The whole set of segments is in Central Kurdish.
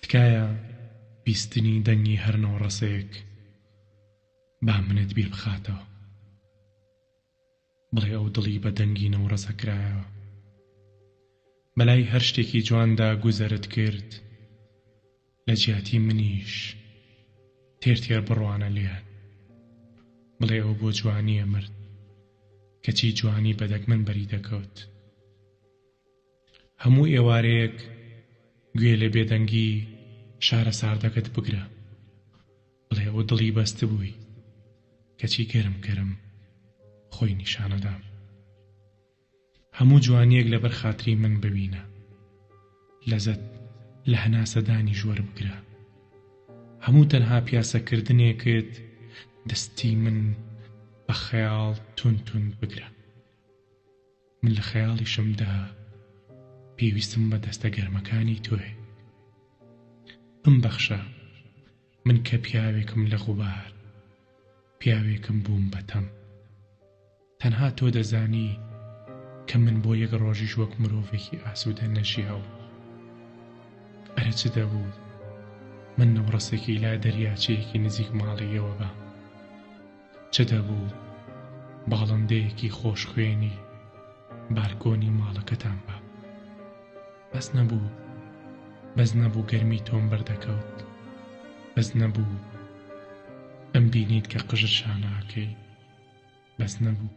تکایە بیستنی دەنگی هەر نەوڕەسەیەک با منت بیر بخاتەوە، بڵێ ئەو دڵی بە دەنگی نەوڕەسە کرایەوە، بەلای هەر شتێکی جواندا گوزەرت کرد، لە جیاتی منیش تێر بڕوانە لێیان، بڵێ ئەو بۆ جوانیە مرد، کەچی جوانی بەدەک من بەری دەکەوت. هەموو ئێوارەیەک گوێ لە بێدەنگی شارە ساردەکەت بگرە، بڵێ ئەو دڵی بەست بووی، کەچی گەرم خۆی نیشانەدام. هەموو جوانیەک لەبەر خاتری من ببینە، لەزەت لە هەناسەدانی ژوەر بگرە، هەموو تەنها پیاسەکردنێکت دەستی من بە خەیاڵ تون بگرە. من لە خەیاڵیشمدا پێویستم بە دەستە گەرمەکانی تۆی. بمبەخشە من کە پیاوێکم لە غوبار، پیاوێکم بووم بەتەم. تەنها تۆ دەزانی کە من بۆ یەک ڕۆژیش وەک مرۆڤێکی ئاسوودە نەژیاو. ئەرە چ دەبوو من نەوڕەسێکی لا دەریاچەیەکی نزیک ماڵیەوە بە، چ دەبوو باڵندەیەکی خۆش خوێنی بارکۆنی ماڵەکەتان بە. بەس نەبوو گەرمی تۆم بەردەکەوت، بەس نەبوو ئەم بینیت کە قژر شاناکەی، بەس نەبوو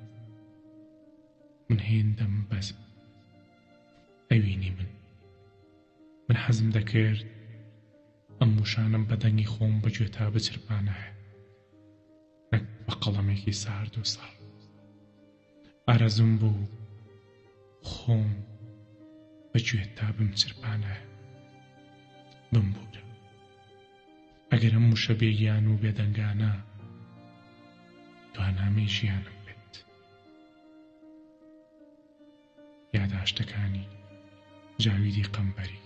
من هێندەم بەس ئەوینی من حەزم دەکرد ئەم موشانم بە دەنگی خۆم بەگوێ تا بچرپانایە، نەک بە قەڵەمێکی سارد و ساڵ. ئارەزوم بوو خۆم بەگوێ تا بمچرپانایە، بمبورە. ئەگەر ئەم موشە بێگیان و بێدەنگانە دوانامەی ژیانم بێت. یاداشتەکانی جاویدی قەمبەری.